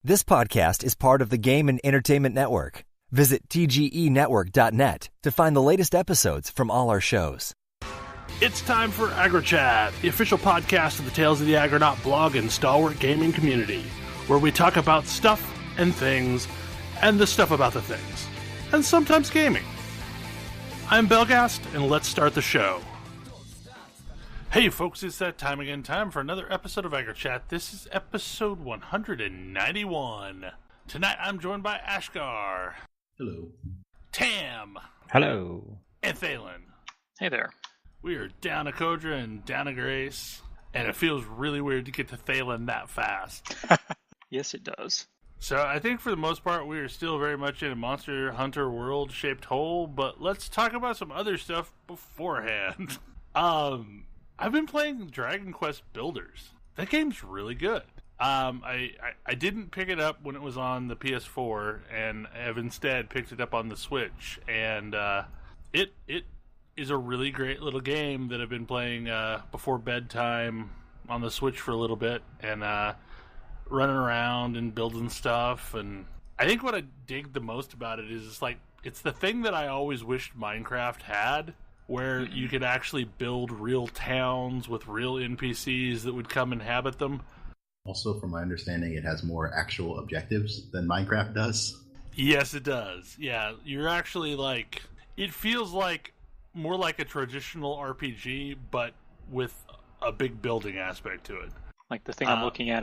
This podcast is part of the Game and Entertainment Network. Visit tgenetwork.net to find the latest episodes from all our shows. It's time for AggroChat, the official podcast of the Tales of the Agronaut blog and stalwart gaming community, where we talk about stuff and things, and the stuff about the things, and sometimes gaming. I'm Belgast, and let's start the show. Hey folks, it's that time again, time for another episode of AggroChat. This is episode 191. Tonight I'm joined by Ashgar. Hello. Tam. Hello. And Thalen. Hey there. We are down a Kodra and down a Grace, and it feels really weird to get to Thalen that fast. Yes, it does. So I think for the most part we are still very much in a Monster Hunter world-shaped hole, but let's talk about some other stuff beforehand. I've been playing DragonQuest Builders. That game's really good. I didn't pick it up when it was on the PS4, and have instead picked it up on the Switch, and it is a really great little game that I've been playing before bedtime on the Switch for a little bit, and running around and building stuff. And I think what I dig the most about it is it's the thing that I always wished Minecraft had, where you could actually build real towns with real NPCs that would come inhabit them. Also, from my understanding, it has more actual objectives than Minecraft does. Yes, it does. Yeah, you're actually it feels like more like a traditional RPG, but with a big building aspect to it. Like the thing I'm looking at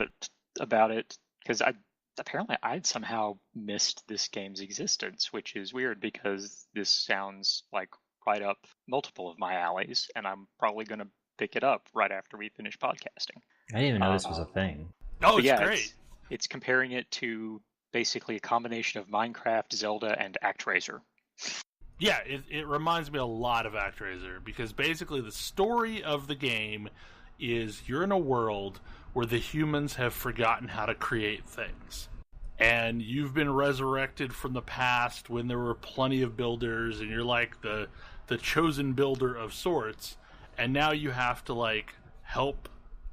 about it, because I'd somehow missed this game's existence, which is weird because this sounds like right up multiple of my alleys, and I'm probably going to pick it up right after we finish podcasting. I didn't even know this was a thing. Oh, it's great. It's comparing it to basically a combination of Minecraft, Zelda, and ActRaiser. Yeah, it reminds me a lot of ActRaiser, because basically the story of the game is you're in a world where the humans have forgotten how to create things. And you've been resurrected from the past when there were plenty of builders, and you're like the chosen builder of sorts, and now you have to help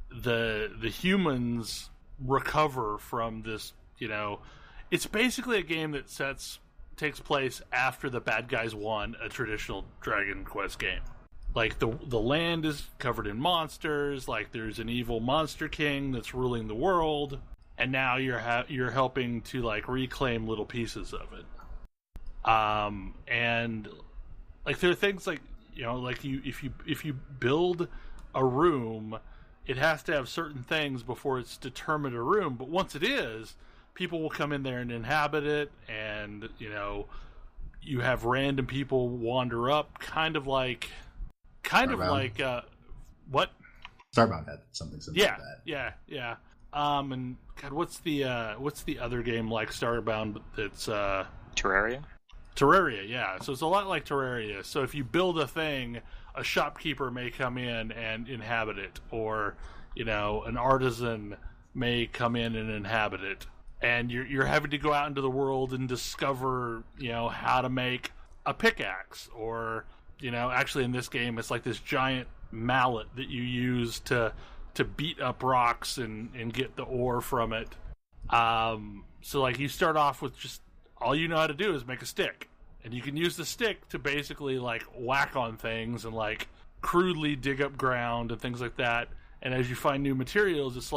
the humans recover from this. It's basically a game that takes place after the bad guys won a traditional Dragon Quest game. The land is covered in monsters, there's an evil monster king that's ruling the world, and now you're helping to reclaim little pieces of it. And there are things if you build a room, it has to have certain things before it's determined a room. But once it is, people will come in there and inhabit it, and you have random people wander up, kind of like what? Starbound had something similar to that. Yeah. And God, what's the other game like Starbound that's Terraria? Terraria, yeah. So it's a lot like Terraria. So if you build a thing, a shopkeeper may come in and inhabit it, or an artisan may come in and inhabit it, and you're having to go out into the world and discover how to make a pickaxe, or actually in this game it's like this giant mallet that you use to beat up rocks and get the ore from it. So you start off with just all you know how to do is make a stick, and you can use the stick to basically whack on things and crudely dig up ground and things like that. And as you find new materials, it's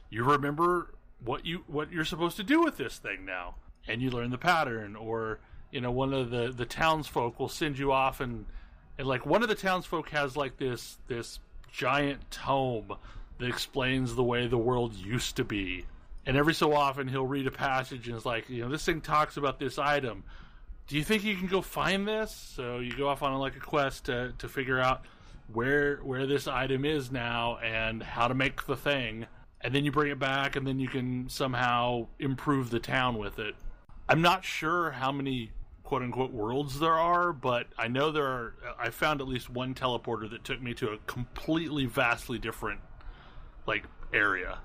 you remember what you're supposed to do with this thing now, and you learn the pattern. Or one of the townsfolk will send you off, and one of the townsfolk has this giant tome that explains the way the world used to be. And every so often he'll read a passage and it's this thing talks about this item. Do you think you can go find this? So you go off on a quest to figure out where this item is now and how to make the thing. And then you bring it back, and then you can somehow improve the town with it. I'm not sure how many quote-unquote worlds there are, but I know I found at least one teleporter that took me to a completely vastly different area.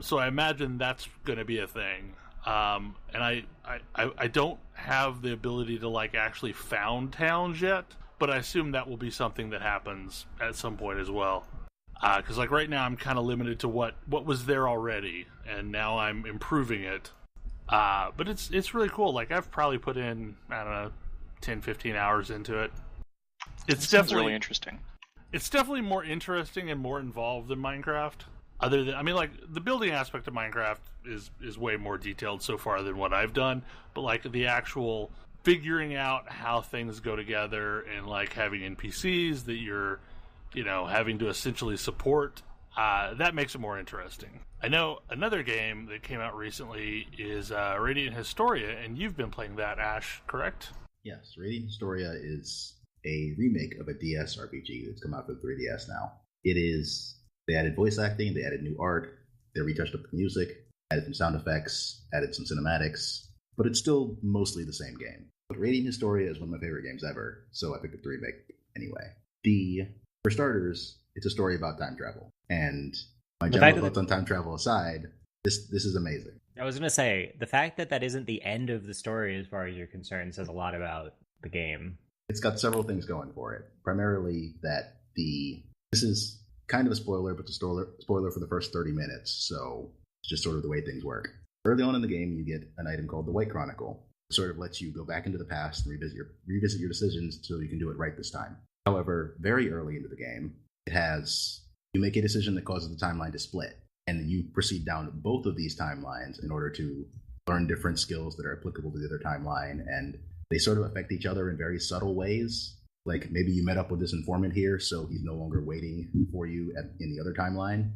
So I imagine that's going to be a thing. And I don't have the ability to actually found towns yet, but I assume that will be something that happens at some point as well. Because like right now I'm kind of limited to what was there already, and now I'm improving it. But it's really cool. Like I've probably put in, I don't know, 10, 15 hours into it. It's definitely really interesting. It's definitely more interesting and more involved than Minecraft. Other than, I mean, like the building aspect of Minecraft is way more detailed so far than what I've done. But like the actual figuring out how things go together and like having NPCs that you're, having to essentially support, that makes it more interesting. I know another game that came out recently is Radiant Historia, and you've been playing that, Ash, correct? Yes, Radiant Historia is a remake of a DS RPG that's come out for the 3DS now. They added voice acting, they added new art, they retouched up the music, added some sound effects, added some cinematics, but it's still mostly the same game. But Radiant Historia is one of my favorite games ever, so I picked up the remake anyway. For starters, it's a story about time travel, and my general thoughts on time travel aside, this is amazing. I was going to say, the fact that isn't the end of the story as far as you're concerned says a lot about the game. It's got several things going for it. Primarily that this is kind of a spoiler, but the spoiler for the first 30 minutes, so it's just sort of the way things work. Early on in the game, you get an item called the White Chronicle. It sort of lets you go back into the past and revisit your decisions so you can do it right this time. However, very early into the game, you make a decision that causes the timeline to split, and you proceed down both of these timelines in order to learn different skills that are applicable to the other timeline, and they sort of affect each other in very subtle ways. Like maybe you met up with this informant here, so he's no longer waiting for you in the other timeline,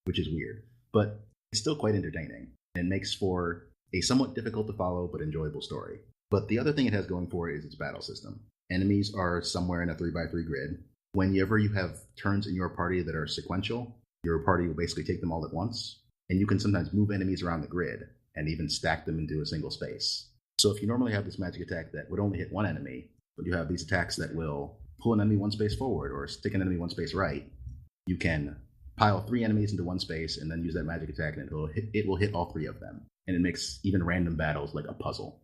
which is weird. But it's still quite entertaining, and makes for a somewhat difficult to follow but enjoyable story. But the other thing it has going for it is its battle system. Enemies are somewhere in a 3x3 grid. Whenever you have turns in your party that are sequential, your party will basically take them all at once, and you can sometimes move enemies around the grid and even stack them into a single space. So if you normally have this magic attack that would only hit one enemy, but you have these attacks that will pull an enemy one space forward or stick an enemy one space right, you can pile 3 enemies into one space and then use that magic attack, and it will hit all 3 of them. And it makes even random battles like a puzzle.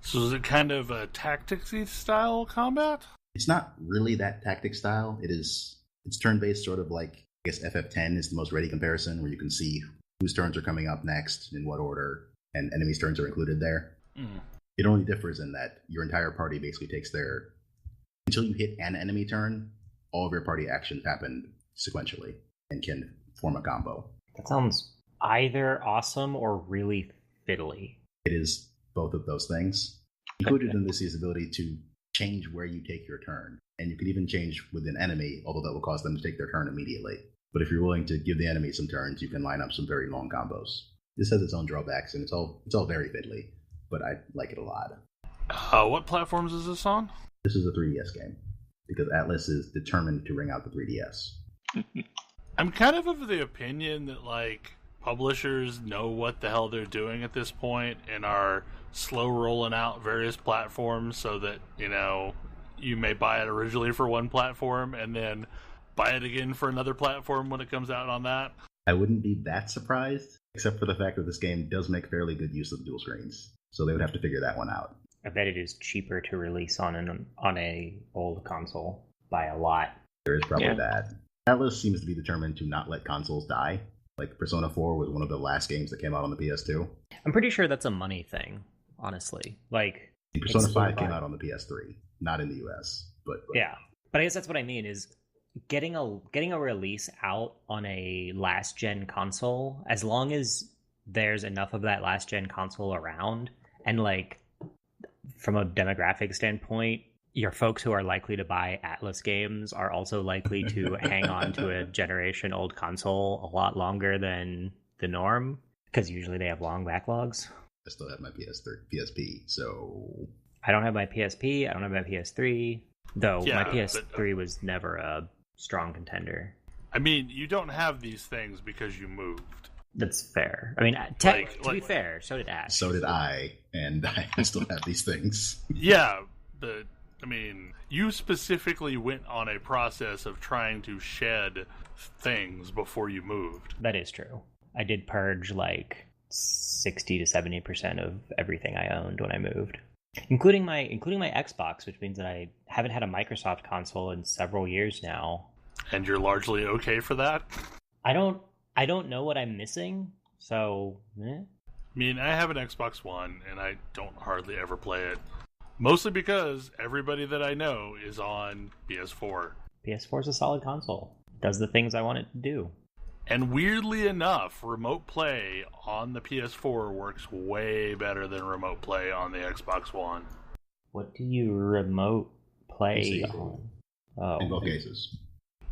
So is it kind of a tactics-y style combat? It's not really that tactic style. It's turn-based, sort of like, I guess FF10 is the most ready comparison, where you can see whose turns are coming up next, in what order, and enemies' turns are included there. It only differs in that your entire party basically takes until you hit an enemy turn, all of your party actions happen sequentially and can form a combo. That sounds either awesome or really fiddly. It is both of those things. Included in this is the ability to change where you take your turn, and you can even change with an enemy, although that will cause them to take their turn immediately. But if you're willing to give the enemy some turns, you can line up some very long combos. This has its own drawbacks, and it's all very fiddly, but I like it a lot. What platforms is this on? This is a 3DS game, because Atlas is determined to bring out the 3DS. I'm kind of the opinion that, like, publishers know what the hell they're doing at this point and are slow rolling out various platforms so that, you may buy it originally for one platform and then buy it again for another platform when it comes out on that. I wouldn't be that surprised, except for the fact that this game does make fairly good use of dual screens. So they would have to figure that one out. I bet it is cheaper to release on a old console by a lot. There is probably that. Atlas seems to be determined to not let consoles die. Like Persona 4 was one of the last games that came out on the PS2. I'm pretty sure that's a money thing, honestly. Like, and Persona 5 came out on the PS3, not in the US. But yeah, but I guess that's what I mean is getting a release out on a last gen console, as long as there's enough of that last gen console around, and like from a demographic standpoint, your folks who are likely to buy Atlas games are also likely to hang on to a generation old console a lot longer than the norm, because usually they have long backlogs. I still have my PSP, so I don't have my PSP, I don't have my PS3, though my PS3 was never a strong contender. I mean, you don't have these things because you moved. That's fair. I mean, to be fair, so did Ash. So did I, and I still have these things. Yeah, but I mean, you specifically went on a process of trying to shed things before you moved. That is true. I did purge like 60 to 70% of everything I owned when I moved, including my Xbox, which means that I haven't had a Microsoft console in several years now. And you're largely okay for that? I don't know what I'm missing, so I mean, I have an Xbox One, and I don't hardly ever play it. Mostly because everybody that I know is on PS4. PS4 is a solid console. It does the things I want it to do. And weirdly enough, remote play on the PS4 works way better than remote play on the Xbox One. What do you remote play PC. on? Oh. In both cases.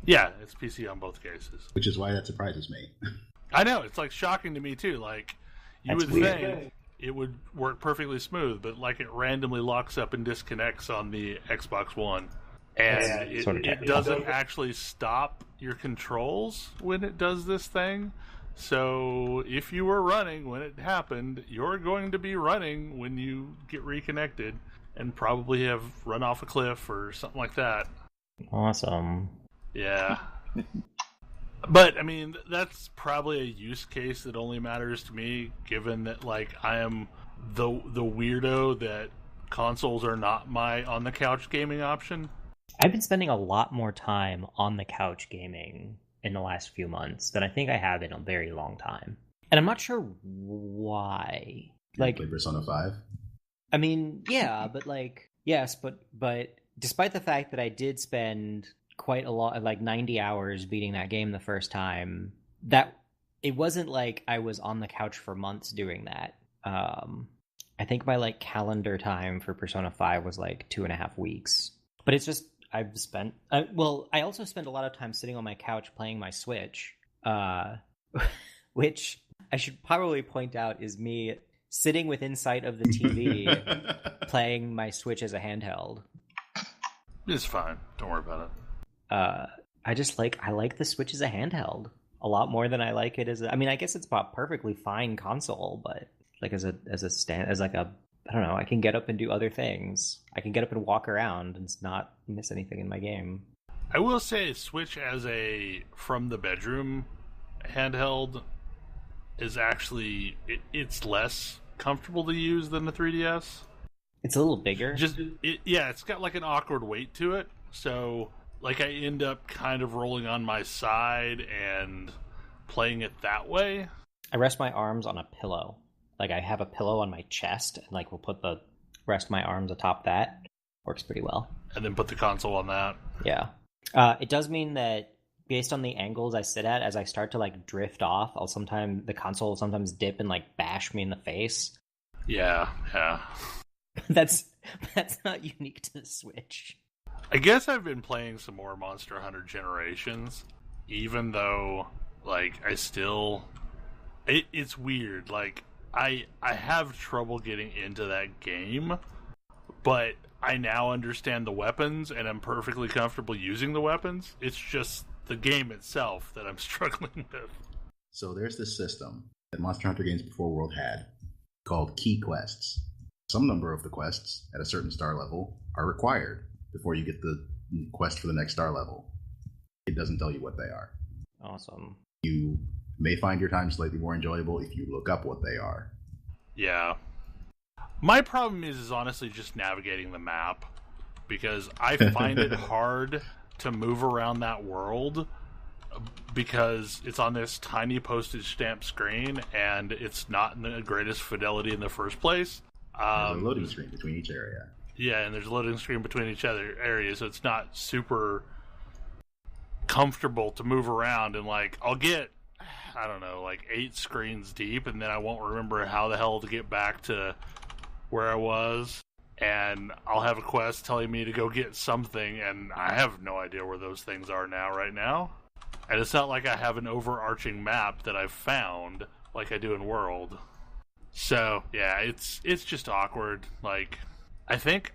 Yeah, it's PC on both cases. Which is why that surprises me. I know, it's like shocking to me too. Like, you That's would weird. think it would work perfectly smooth, but like it randomly locks up and disconnects on the Xbox One. And it doesn't actually stop your controls when it does this thing. So if you were running when it happened, you're going to be running when you get reconnected and probably have run off a cliff or something like that. Awesome. Yeah. But, I mean, that's probably a use case that only matters to me, given that, like, I am the weirdo that consoles are not my on-the-couch gaming option. I've been spending a lot more time on the couch gaming in the last few months than I think I have in a very long time. And I'm not sure why. Like, Play Persona 5? I mean, yeah, but like, yes, but despite the fact that I did spend quite a lot, like 90 hours beating that game the first time, that it wasn't like I was on the couch for months doing that. I think my like calendar time for Persona 5 was like 2.5 weeks. But it's just, I've spent, I also spend a lot of time sitting on my couch playing my Switch, which I should probably point out is me sitting within sight of the TV playing my Switch as a handheld. It's fine. Don't worry about it. I like the Switch as a handheld a lot more than I like it as a, I mean, I guess it's a perfectly fine console, but like as like a, I don't know, I can get up and do other things. I can get up and walk around and not miss anything in my game. I will say Switch as a from the bedroom handheld is actually, it's less comfortable to use than the 3DS. It's a little bigger. It's got like an awkward weight to it. So like I end up kind of rolling on my side and playing it that way. I rest my arms on a pillow. Like I have a pillow on my chest and like we'll put the rest of my arms atop that. Works pretty well. And then put the console on that. Yeah. It does mean that based on the angles I sit at, as I start to like drift off, the console will sometimes dip and like bash me in the face. Yeah. That's not unique to the Switch. I guess I've been playing some more Monster Hunter Generations, even though like I still, it's weird. Like I have trouble getting into that game, but I now understand the weapons and I'm perfectly comfortable using the weapons. It's just the game itself that I'm struggling with. So there's this system that Monster Hunter Games Before World had called key quests. Some number of the quests at a certain star level are required before you get the quest for the next star level. It doesn't tell you what they are. Awesome. You may find your time slightly more enjoyable if you look up what they are. Yeah. My problem is honestly just navigating the map, because I find it hard to move around that world because it's on this tiny postage stamp screen and it's not in the greatest fidelity in the first place. There's a loading screen between each area. Yeah, and there's a loading screen between each other areas, so it's not super comfortable to move around. And like, I'll get, I don't know, like 8 screens deep, and then I won't remember how the hell to get back to where I was. And I'll have a quest telling me to go get something, and I have no idea where those things are right now. And it's not like I have an overarching map that I've found like I do in World. So yeah, it's just awkward. Like, I think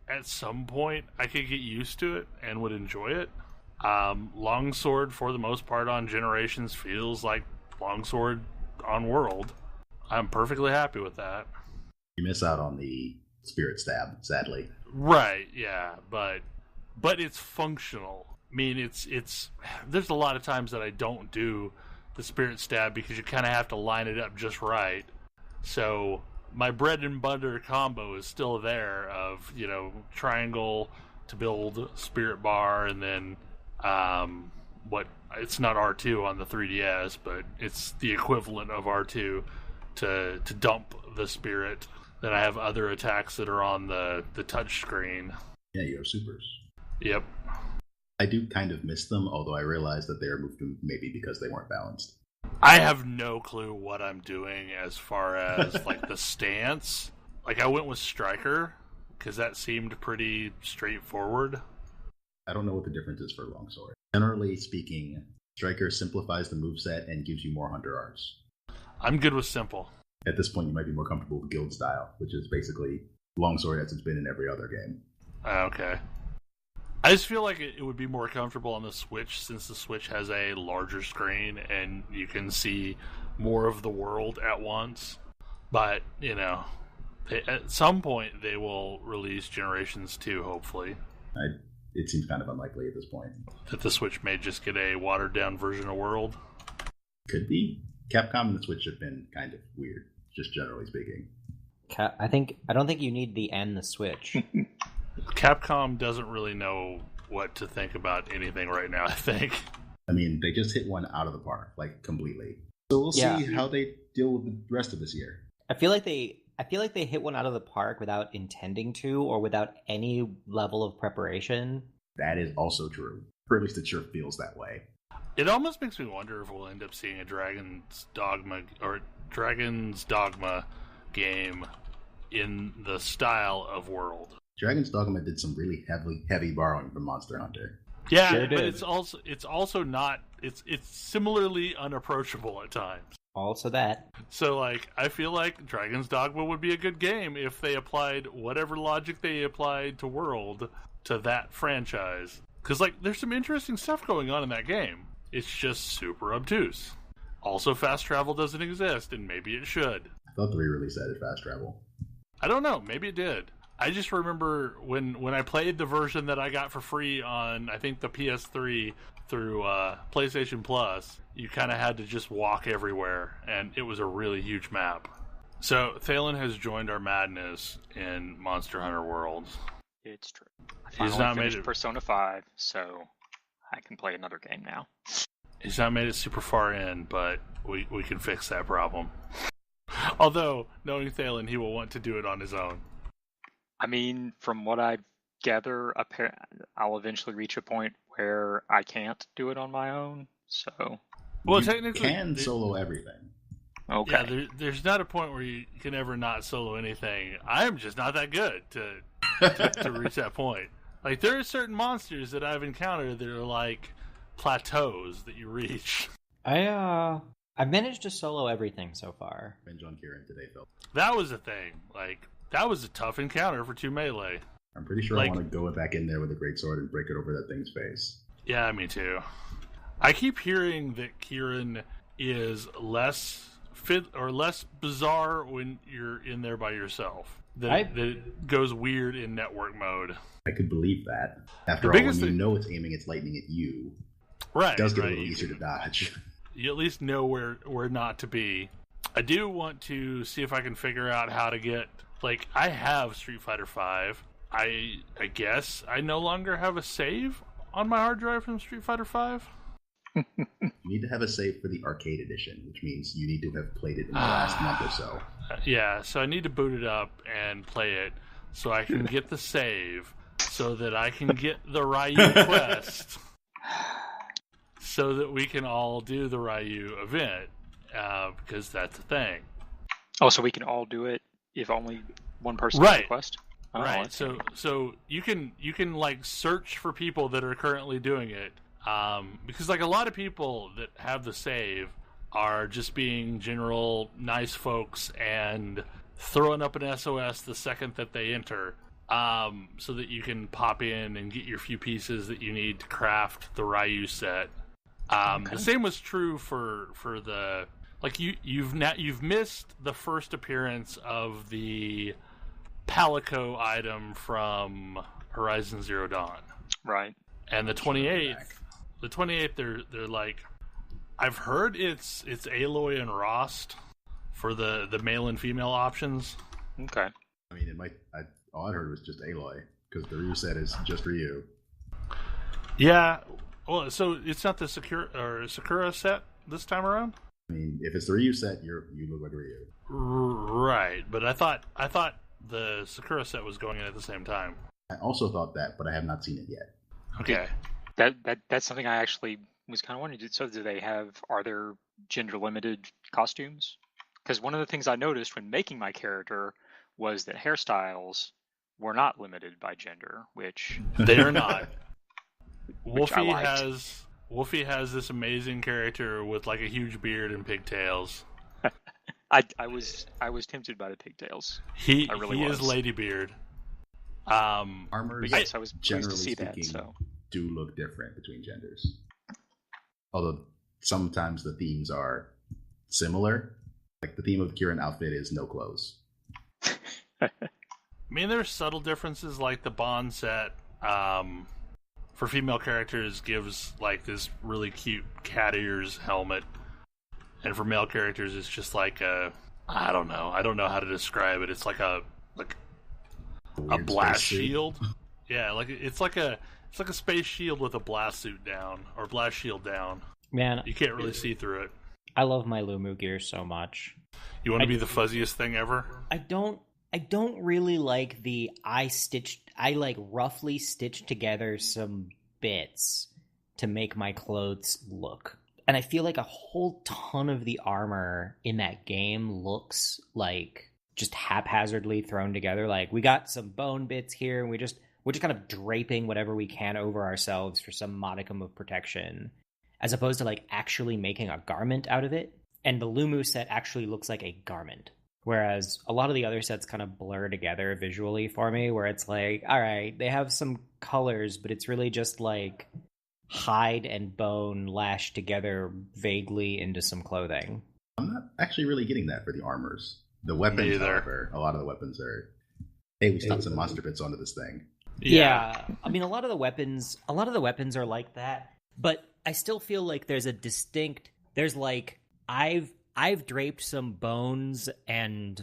at some point I could get used to it and would enjoy it. Longsword, for the most part, on Generations feels like Longsword on World. I'm perfectly happy with that. You miss out on the Spirit Stab, sadly. Right, yeah, but it's functional. I mean, it's there's a lot of times that I don't do the Spirit Stab because you kind of have to line it up just right. So my bread and butter combo is still there of, triangle to build Spirit Bar, and then What it's not R2 on the 3DS, but it's the equivalent of R2 to dump the spirit. Then I have other attacks that are on the touch screen. Yeah, you have supers. Yep. I do kind of miss them, although I realize that they are moved to maybe because they weren't balanced. I have no clue what I'm doing as far as like the stance. Like I went with Striker because that seemed pretty straightforward. I don't know what the difference is for Longsword. Generally speaking, Striker simplifies the moveset and gives you more Hunter Arts. I'm good with simple. At this point, you might be more comfortable with Guild Style, which is basically Longsword as it's been in every other game. Okay. I just feel like it would be more comfortable on the Switch since the Switch has a larger screen and you can see more of the world at once. But, you know, at some point they will release Generations 2, hopefully. It seems kind of unlikely at this point. That the Switch may just get a watered-down version of World. Could be. Capcom and the Switch have been kind of weird, just generally speaking. I don't think you need the and the Switch. Capcom doesn't really know what to think about anything right now, I think. I mean, they just hit one out of the park, like, completely. So we'll see how they deal with the rest of this year. I feel like they hit one out of the park without intending to, or without any level of preparation. That is also true. Or at least it sure feels that way. It almost makes me wonder if we'll end up seeing a Dragon's Dogma game in the style of World. Dragon's Dogma did some really heavy borrowing from Monster Hunter. Yeah, sure but it's also not it's similarly unapproachable at times. Also that. So like I feel like Dragon's Dogma would be a good game if they applied whatever logic they applied to World to that franchise. Cuz like there's some interesting stuff going on in that game. It's just super obtuse. Also fast travel doesn't exist and maybe it should. I thought the re-release added fast travel. I don't know, maybe it did. I just remember when I played the version that I got for free on, I think, the PS3 through PlayStation Plus, you kind of had to just walk everywhere, and it was a really huge map. So, Thalen has joined our madness in Monster Hunter World. It's true. He's not made it Persona 5, so I can play another game now. He's not made it super far in, but we can fix that problem. Although, knowing Thalen, he will want to do it on his own. I mean, from what I gather, I'll eventually reach a point where I can't do it on my own. So, well, you technically, can solo everything. Okay. Yeah, there's not a point where you can ever not solo anything. I'm just not that good to reach that point. Like there are certain monsters that I've encountered that are like plateaus that you reach. I've managed to solo everything so far. Revenge on Kieran today, Phil. That was a thing. Like. That was a tough encounter for 2 melee. I'm pretty sure I want to go back in there with a greatsword and break it over that thing's face. Yeah, me too. I keep hearing that Kieran is less bizarre when you're in there by yourself. That it goes weird in network mode. I could believe that. After all, when you know it's aiming its lightning at you, right, it does get a little easier to dodge. You at least know where not to be. I do want to see if I can figure out how to get... Like, I have Street Fighter V. I guess I no longer have a save on my hard drive from Street Fighter V. You need to have a save for the arcade edition, which means you need to have played it in the last month or so. Yeah, so I need to boot it up and play it so I can get the save so that I can get the Ryu quest so that we can all do the Ryu event because that's a thing. Oh, so we can all do it? If only one person right. request? Oh, right. So you can like search for people that are currently doing it. Because like a lot of people that have the save are just being general nice folks and throwing up an SOS the second that they enter. So that you can pop in and get your few pieces that you need to craft the Ryu set. The same was true for the like you've missed the first appearance of the Palico item from Horizon Zero Dawn, right? And the 28th, they're like, I've heard it's Aloy and Rost for the male and female options. Okay. I mean, all I heard was just Aloy because the Ryu set is just for you. Yeah. Well, so it's not the Sakura set this time around? I mean, if it's the Ryu set, you look like Ryu. Right, but I thought the Sakura set was going in at the same time. I also thought that, but I have not seen it yet. Okay. That's something I actually was kind of wondering. So are there gender limited costumes? Because one of the things I noticed when making my character was that hairstyles were not limited by gender, which they're not. Which Wolfie has this amazing character with like a huge beard and pigtails. I was tempted by the pigtails. He was. is Ladybeard. Armors, yes, I was pleased generally to see speaking, that. So do look different between genders. Although sometimes the themes are similar. Like the theme of the Kieran outfit is no clothes. I mean, there's subtle differences, like the Bond set for female characters gives like this really cute cat ears helmet, and for male characters it's just like I don't know how to describe it. It's like a blast shield. Yeah, like it's like a space shield with a blast suit down, or blast shield down. Man, you can't really see through it. I love my Lumu gear so much. You want to be the fuzziest thing ever? I don't really like I like roughly stitched together some bits to make my clothes look. And I feel like a whole ton of the armor in that game looks like just haphazardly thrown together. Like we got some bone bits here and we're just kind of draping whatever we can over ourselves for some modicum of protection, as opposed to like actually making a garment out of it. And the Lumu set actually looks like a garment. Whereas a lot of the other sets kind of blur together visually for me, where it's like, all right, they have some colors, but it's really just like hide and bone lashed together vaguely into some clothing. I'm not actually really getting that for the armors. The weapons, however, a lot of the weapons are, hey, we stuck some monster bits onto this thing. Yeah. I mean, a lot of the weapons are like that, but I still feel like there's like, I've draped some bones and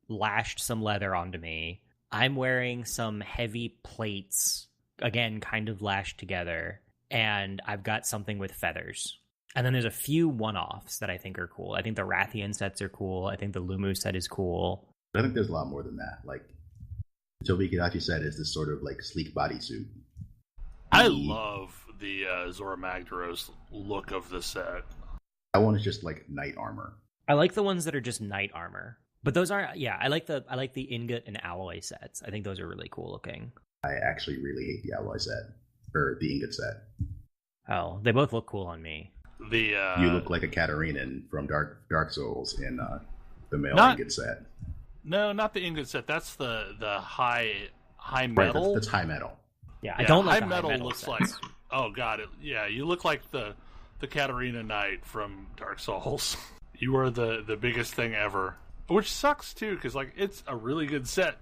lashed some leather onto me. I'm wearing some heavy plates, again, kind of lashed together, and I've got something with feathers. And then there's a few one-offs that I think are cool. I think the Rathian sets are cool. I think the Lumu set is cool. I think there's a lot more than that. Like, Tobi Kadachi said is this sort of like sleek bodysuit. I love the Zora Magdaros look of the set. That one is just like knight armor. I like the ones that are just knight armor. But those aren't, yeah, I like the ingot and alloy sets. I think those are really cool looking. I actually really hate the alloy set, or the ingot set. Oh, they both look cool on me. You look like a Katarinen from Dark Souls in the male ingot set. No, not the ingot set. That's the high metal. Right, that's high metal. Yeah, I don't like high metal looks sets. like. Oh god, you look like the Katarina Knight from Dark Souls. You are the biggest thing ever, which sucks too, because like it's a really good set,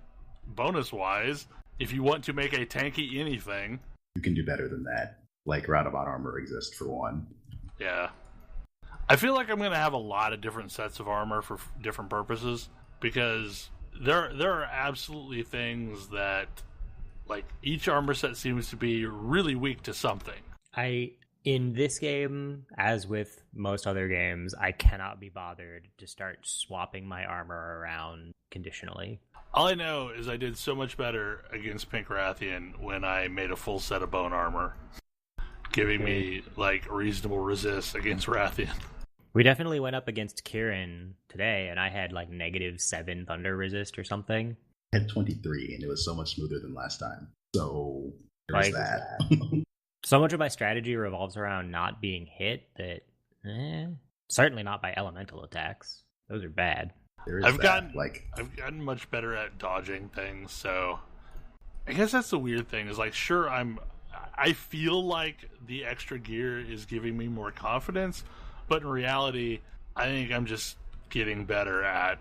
bonus wise. If you want to make a tanky anything, you can do better than that. Like roundabout armor exists for one. Yeah, I feel like I'm going to have a lot of different sets of armor for different purposes, because there are absolutely things that, like, each armor set seems to be really weak to something. In this game, as with most other games, I cannot be bothered to start swapping my armor around conditionally. All I know is I did so much better against Pink Rathian when I made a full set of bone armor, giving me, like, reasonable resist against Rathian. We definitely went up against Kieran today, and I had, like, -7 thunder resist or something. I had 23, and it was so much smoother than last time. So, there's that. So much of my strategy revolves around not being hit that, certainly not by elemental attacks. Those are bad. I've gotten much better at dodging things, so I guess that's the weird thing. Is like, sure, I feel like the extra gear is giving me more confidence, but in reality, I think I'm just getting better at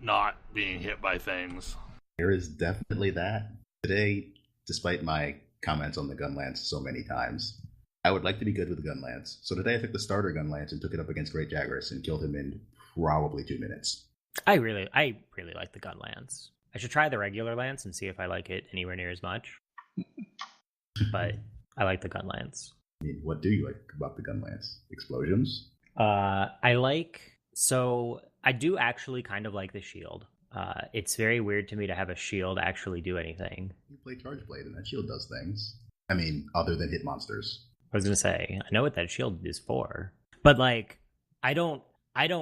not being hit by things. There is definitely that. Today, despite my comments on the gun lance so many times, I would like to be good with the gun lance. So today I took the starter gun lance and took it up against Great Jagras and killed him in probably 2 minutes. I really like the gun lance. I should try the regular lance and see if I like it anywhere near as much. But I like the gun lance. I mean, what do you like about the gun lance? Explosions? So I do actually kind of like the shield. It's very weird to me to have a shield actually do anything. You play Charge Blade, and that shield does things. I mean, other than hit monsters. I was gonna say, I know what that shield is for, but like, I don't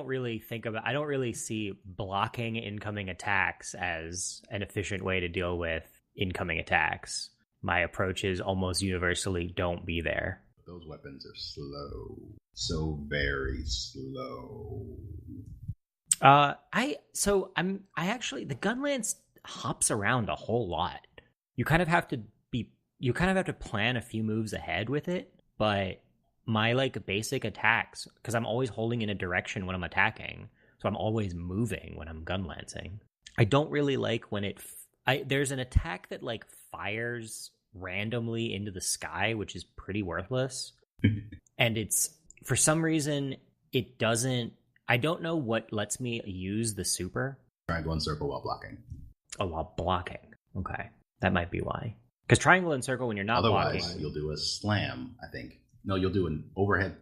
really see blocking incoming attacks as an efficient way to deal with incoming attacks. My approach is almost universally don't be there. Those weapons are slow. So very slow. The gun lance hops around a whole lot. You kind of have to plan a few moves ahead with it, but my like basic attacks, because I'm always holding in a direction when I'm attacking, so I'm always moving when I'm gun lancing. I don't really like when there's an attack that like fires randomly into the sky, which is pretty worthless. And it's, for some reason, it doesn't, I don't know what lets me use the super. Triangle and circle while blocking. Oh, while blocking. Okay. That might be why. Because triangle and circle when you're not blocking. Otherwise, you'll do a slam, I think. No, you'll do an overhead.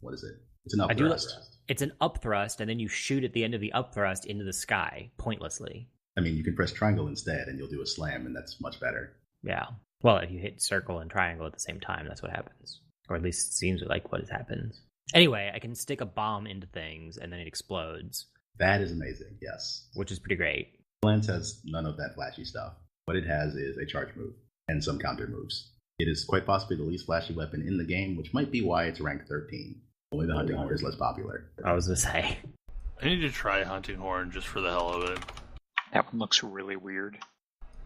What is it? It's an up thrust. It's an up thrust, and then you shoot at the end of the up thrust into the sky, pointlessly. I mean, you can press triangle instead, and you'll do a slam, and that's much better. Yeah. Well, if you hit circle and triangle at the same time, that's what happens. Or at least it seems like what happens. Anyway, I can stick a bomb into things, and then it explodes. That is amazing, yes. Which is pretty great. Lance has none of that flashy stuff. What it has is a charge move, and some counter moves. It is quite possibly the least flashy weapon in the game, which might be why it's ranked 13. Only the hunting horn is less popular. I was going to say. I need to try hunting horn just for the hell of it. That one looks really weird.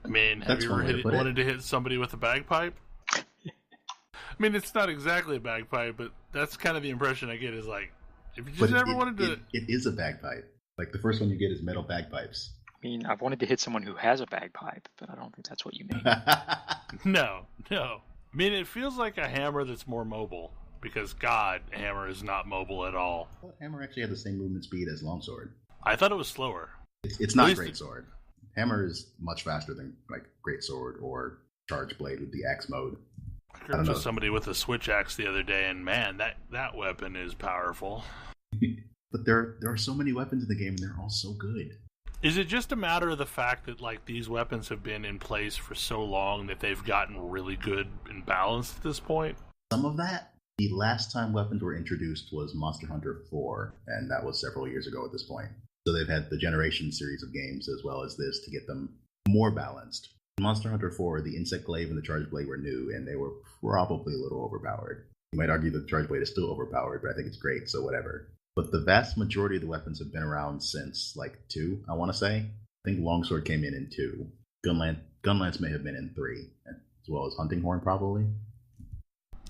I mean, have you ever wanted to hit somebody with a bagpipe? I mean, it's not exactly a bagpipe, but that's kind of the impression I get, is like, if you just wanted to... It is a bagpipe. Like, the first one you get is metal bagpipes. I mean, I've wanted to hit someone who has a bagpipe, but I don't think that's what you mean. No. I mean, it feels like a hammer that's more mobile, because, God, hammer is not mobile at all. Well, hammer actually had the same movement speed as longsword. I thought it was slower. It's not greatsword. Hammer is much faster than, like, greatsword or charge blade with the axe mode. I heard with somebody with a switch axe the other day, and man, that weapon is powerful. But there are so many weapons in the game, and they're all so good. Is it just a matter of the fact that like these weapons have been in place for so long that they've gotten really good and balanced at this point? Some of that. The last time weapons were introduced was Monster Hunter 4, and that was several years ago at this point. So they've had the Generation series of games as well as this to get them more balanced. In Monster Hunter 4, the Insect Glaive and the Charge Blade were new, and they were probably a little overpowered. You might argue that the Charge Blade is still overpowered, but I think it's great, so whatever. But the vast majority of the weapons have been around since, like, 2, I want to say. I think Longsword came in 2. Gunlance may have been in 3, as well as Hunting Horn, probably.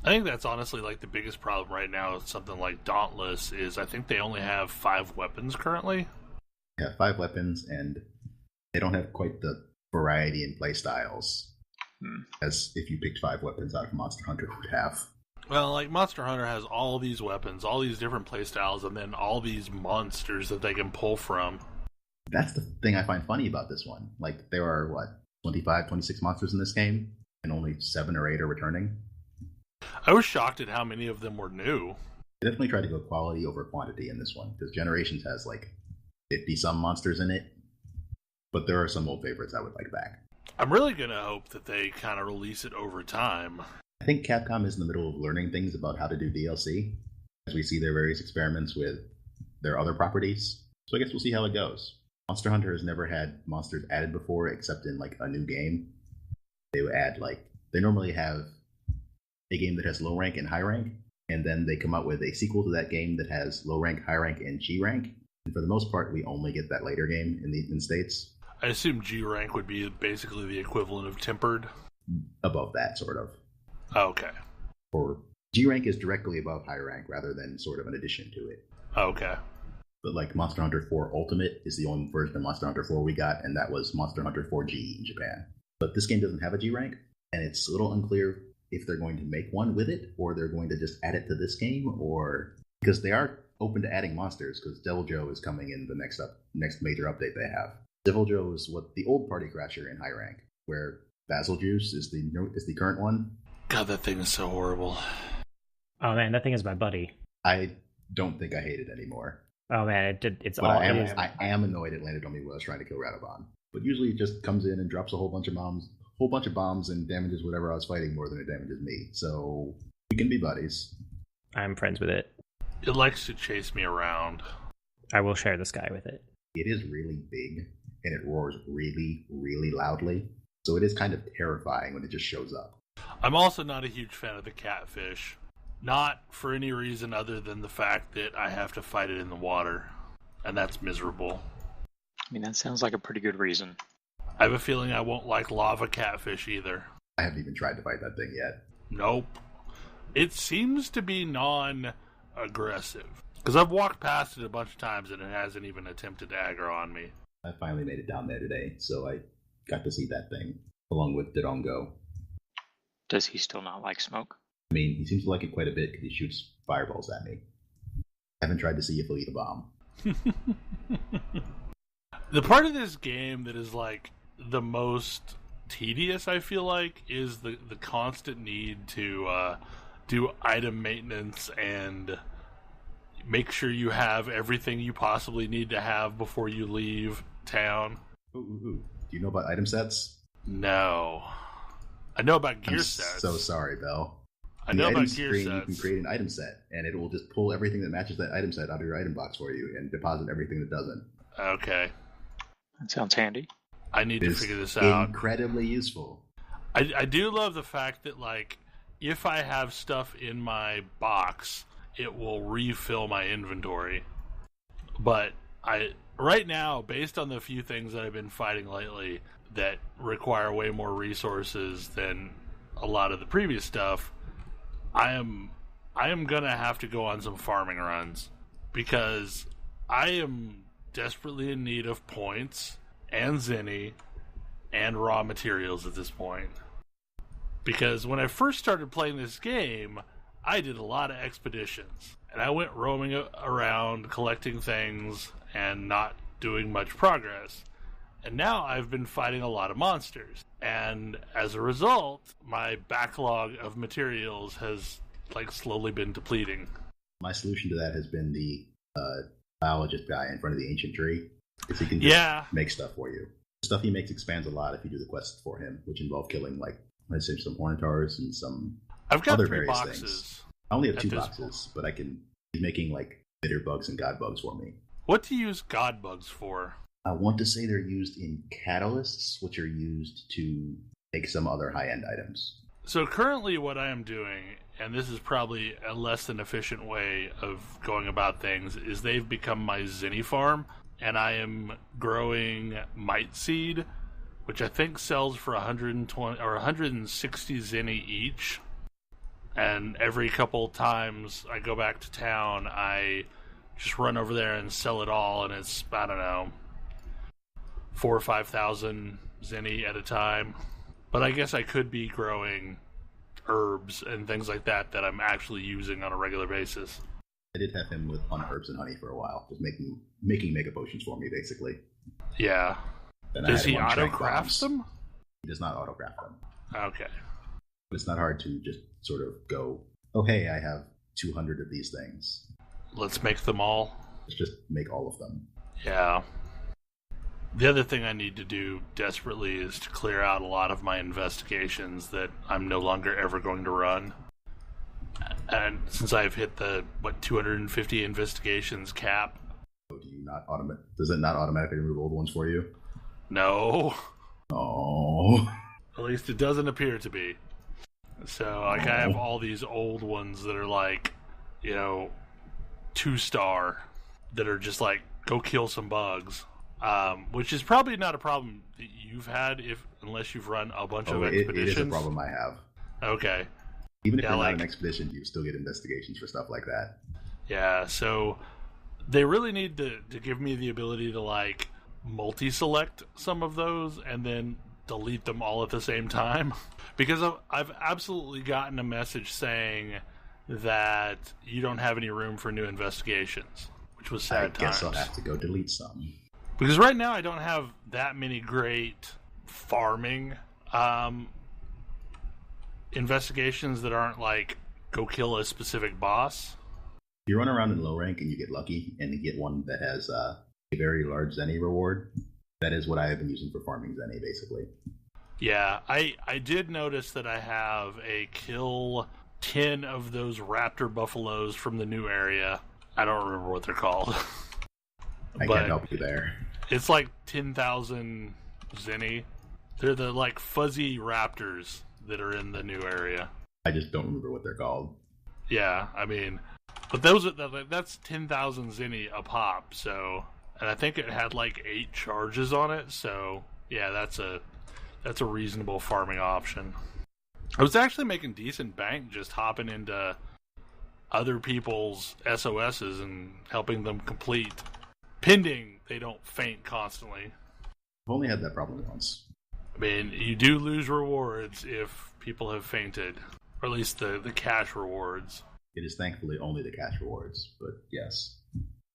I think that's honestly, like, the biggest problem right now with something like Dauntless is I think they only have 5 weapons currently. They have 5 weapons, and they don't have quite the variety in playstyles as if you picked 5 weapons out of Monster Hunter would have. Well, like, Monster Hunter has all these weapons, all these different playstyles, and then all these monsters that they can pull from. That's the thing I find funny about this one. Like, there are, 25, 26 monsters in this game, and only 7 or 8 are returning? I was shocked at how many of them were new. They definitely tried to go quality over quantity in this one, because Generations has, 50-some monsters in it, but there are some old favorites I would like back. I'm really going to hope that they kind of release it over time. I think Capcom is in the middle of learning things about how to do DLC, as we see their various experiments with their other properties. So I guess we'll see how it goes. Monster Hunter has never had monsters added before, except in, a new game. They would add, they normally have a game that has low rank and high rank, and then they come out with a sequel to that game that has low rank, high rank, and G rank. And for the most part, we only get that later game in the States. I assume G rank would be basically the equivalent of Tempered? Above that, sort of. Okay. Or G rank is directly above high rank rather than sort of an addition to it. Okay. But Monster Hunter 4 Ultimate is the only version of Monster Hunter 4 we got, and that was Monster Hunter 4G in Japan. But this game doesn't have a G rank, and it's a little unclear if they're going to make one with it, or they're going to just add it to this game, or... Because they are open to adding monsters, because Devil Joe is coming in the next major update they have. Devil Joe is what the old Party Crasher in high rank, where Basil Juice is the current one. God, that thing is so horrible. Oh man, that thing is my buddy. I don't think I hate it anymore. Oh man, it's But all. I am annoyed it landed on me when I was trying to kill Radobon. But usually it just comes in and drops a whole bunch of bombs, and damages whatever I was fighting more than it damages me. So we can be buddies. I'm friends with it. It likes to chase me around. I will share the sky with it. It is really big, and it roars really, really loudly. So it is kind of terrifying when it just shows up. I'm also not a huge fan of the catfish. Not for any reason other than the fact that I have to fight it in the water. And that's miserable. I mean, that sounds like a pretty good reason. I have a feeling I won't like lava catfish either. I haven't even tried to fight that thing yet. Nope. It seems to be non-aggressive. Because I've walked past it a bunch of times and it hasn't even attempted to aggro on me. I finally made it down there today, so I got to see that thing, along with Dodongo. Does he still not like smoke? I mean, he seems to like it quite a bit because he shoots fireballs at me. I haven't tried to see if he'll eat a bomb. The part of this game that is like the most tedious, I feel like, is the constant need to do item maintenance and make sure you have everything you possibly need to have before you leave town. Ooh. Do you know about item sets? No. I know about gear sets. So sorry, Bell. I know about gear screen, sets. You can create an item set, and it will just pull everything that matches that item set out of your item box for you and deposit everything that doesn't. Okay. That sounds handy. I need to figure this out. Incredibly useful. I do love the fact that, like, if I have stuff in my box, it will refill my inventory. But right now, based on the few things that I've been fighting lately that require way more resources than a lot of the previous stuff, I am gonna have to go on some farming runs because I am desperately in need of points and zenny and raw materials at this point. Because when I first started playing this game, I did a lot of expeditions. And I went roaming around, collecting things, and not doing much progress. And now I've been fighting a lot of monsters. And as a result, my backlog of materials has, like, slowly been depleting. My solution to that has been the biologist guy in front of the ancient tree. Because he can just make stuff for you. The stuff he makes expands a lot if you do the quests for him, which involve killing, like, let's say, some Ornitars and some I've got other 3 various boxes. things. I only have 2 boxes, but he's making, like, bitter bugs and god bugs for me. What do you use god bugs for? I want to say they're used in catalysts, which are used to make some other high-end items. So currently what I am doing, and this is probably a less than efficient way of going about things, is they've become my zenny farm, and I am growing Might Seed, which I think sells for 120 or 160 zenny each. And every couple times I go back to town, I just run over there and sell it all, and it's, I don't know, 4,000 or 5,000 zenny at a time. But I guess I could be growing herbs and things like that I'm actually using on a regular basis. I did have him on herbs and honey for a while, just making mega potions for me, basically. Yeah. Then Does he auto-craft them? He does not auto-craft them. Okay. But it's not hard to just sort of go, oh hey, I have 200 of these things. Let's make them all. Let's just make all of them. Yeah. The other thing I need to do desperately is to clear out a lot of my investigations that I'm no longer ever going to run. And since I've hit the, 250 investigations cap. So does it not automatically remove old ones for you? No. Oh. At least it doesn't appear to be. So, like, I have all these old ones that are like, 2-star, that are just like, go kill some bugs. Which is probably not a problem that you've had unless you've run a bunch of expeditions. It is a problem I have. Okay. Even if you're not an expedition, you still get investigations for stuff like that. Yeah, so they really need to give me the ability to, like, multi-select some of those and then delete them all at the same time. Because I've absolutely gotten a message saying that you don't have any room for new investigations, which was sad times. I guess I'll have to go delete some. Because right now I don't have that many great farming investigations that aren't, like, go kill a specific boss. If you run around in low rank and you get lucky and you get one that has a very large Zenny reward, that is what I have been using for farming Zenny, basically. Yeah, I did notice that I have a kill 10 of those raptor buffaloes from the new area. I don't remember what they're called. I can't help you there. It's like 10,000 Zenny. They're the like fuzzy raptors that are in the new area. I just don't remember what they're called. Yeah, I mean, but that's 10,000 Zenny a pop. So, and I think it had like 8 charges on it. So yeah, that's a reasonable farming option. I was actually making decent bank just hopping into other people's SOSs and helping them complete, pending they don't faint constantly. I've only had that problem once. I mean, you do lose rewards if people have fainted, or at least the cash rewards. It is thankfully only the cash rewards, but yes.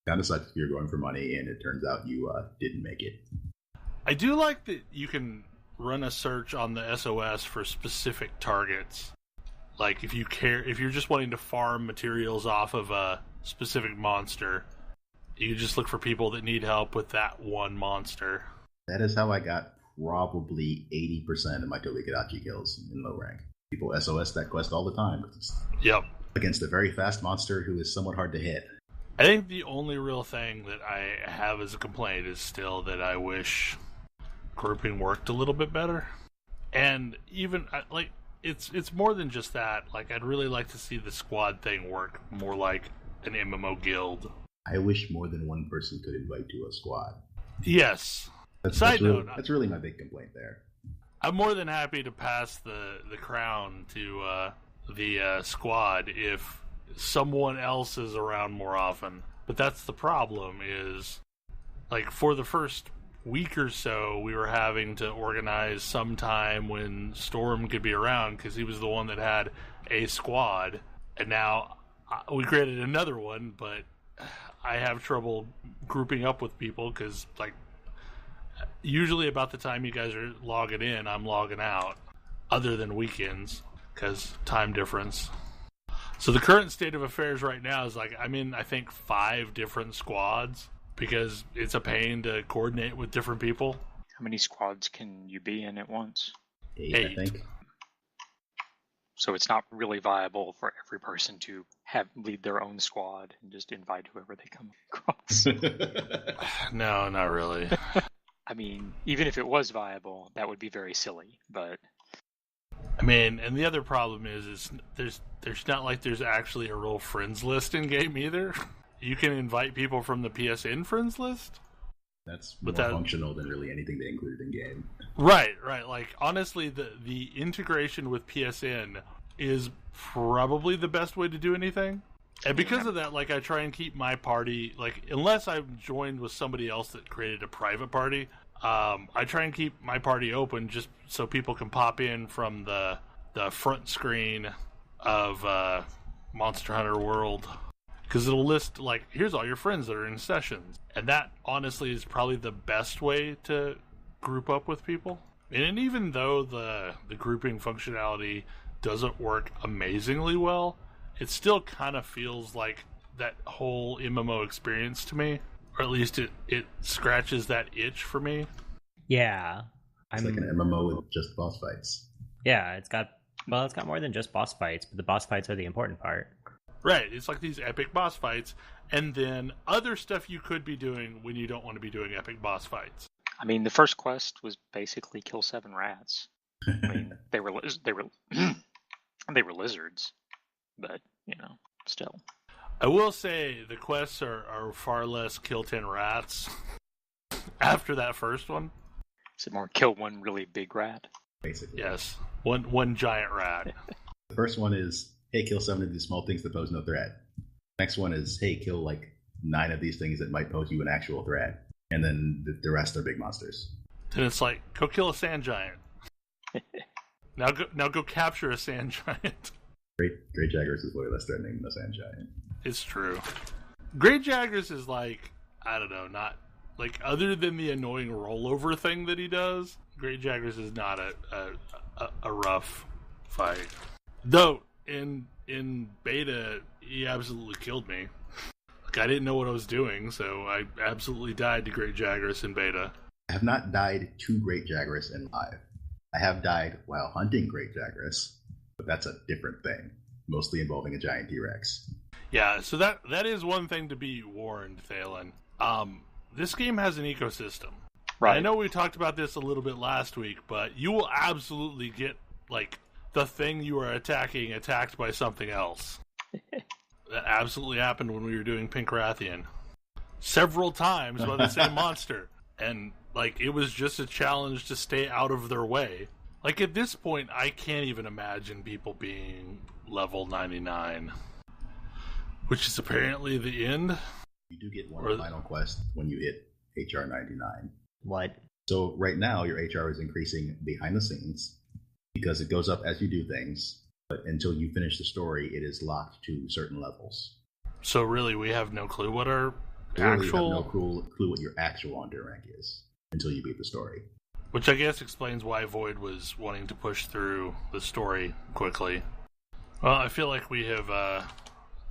Kind of sucks if you're going for money and it turns out you didn't make it. I do like that you can run a search on the SOS for specific targets. Like if you're just wanting to farm materials off of a specific monster, you just look for people that need help with that one monster. That is how I got probably 80% of my Togekidachi kills in low rank. People SOS that quest all the time. Yep. Against a very fast monster who is somewhat hard to hit. I think the only real thing that I have as a complaint is still that I wish grouping worked a little bit better. And even like it's more than just that. Like I'd really like to see the squad thing work more like an MMO guild. I wish more than one person could invite to a squad. Yes. That's really my big complaint there. I'm more than happy to pass the crown to the squad if someone else is around more often. But that's the problem is, like, for the first week or so, we were having to organize some time when Storm could be around because he was the one that had a squad. And now we created another one, but I have trouble grouping up with people because, like, usually about the time you guys are logging in, I'm logging out, other than weekends, because time difference. So the current state of affairs right now is, like, I'm in, I think, 5 different squads, because it's a pain to coordinate with different people. How many squads can you be in at once? 8, I think. So it's not really viable for every person to lead their own squad and just invite whoever they come across. No, not really. I mean, even if it was viable, that would be very silly, but... I mean, and the other problem is there's not like there's actually a real friends list in game either. You can invite people from the PSN friends list. That's more functional than really anything they included in game. Right. Like, honestly, the integration with PSN is probably the best way to do anything. And because of that, like, I try and keep my party, like, unless I'm joined with somebody else that created a private party, I try and keep my party open just so people can pop in from the front screen of Monster Hunter World. Because it'll list, like, here's all your friends that are in sessions. And that, honestly, is probably the best way to group up with people. And even though the grouping functionality doesn't work amazingly well, it still kind of feels like that whole MMO experience to me. Or at least it scratches that itch for me. Yeah. It's like an MMO with just boss fights. Yeah, it's got more than just boss fights, but the boss fights are the important part. Right, it's like these epic boss fights, and then other stuff you could be doing when you don't want to be doing epic boss fights. I mean, the first quest was basically kill 7 rats. I mean, they were lizards, but, you know, still. I will say the quests are far less kill 10 rats after that first one. Is it more kill 1 really big rat? Basically. Yes, one giant rat. The first one is, hey, kill 7 of these small things that pose no threat. Next one is, hey, kill like 9 of these things that might pose you an actual threat. And then the rest are big monsters. Then it's like, go kill a sand giant. Now go capture a sand giant. Great Jaggers is way less threatening than a sand giant. It's true. Great Jaggers is like, I don't know, not like, other than the annoying rollover thing that he does, Great Jaggers is not a rough fight. Though in beta, he absolutely killed me. Like, I didn't know what I was doing, so I absolutely died to Great Jagras in beta. I have not died to Great Jagras in live. I have died while hunting Great Jagras, but that's a different thing, mostly involving a giant T-Rex. Yeah, so that is one thing to be warned, Thalen. This game has an ecosystem. Right. I know we talked about this a little bit last week, but you will absolutely get, like, the thing you are attacking attacked by something else. That absolutely happened when we were doing Pink Rathian. Several times by the same monster. And, like, it was just a challenge to stay out of their way. Like, at this point, I can't even imagine people being level 99. Which is apparently the end. You do get one final quest when you hit HR 99. What? So right now, your HR is increasing behind the scenes because it goes up as you do things. But until you finish the story, it is locked to certain levels. So really, we have no clue what our Really, actual... you have no clue what your actual Under rank is until you beat the story. Which I guess explains why Void was wanting to push through the story quickly. Well, I feel like we have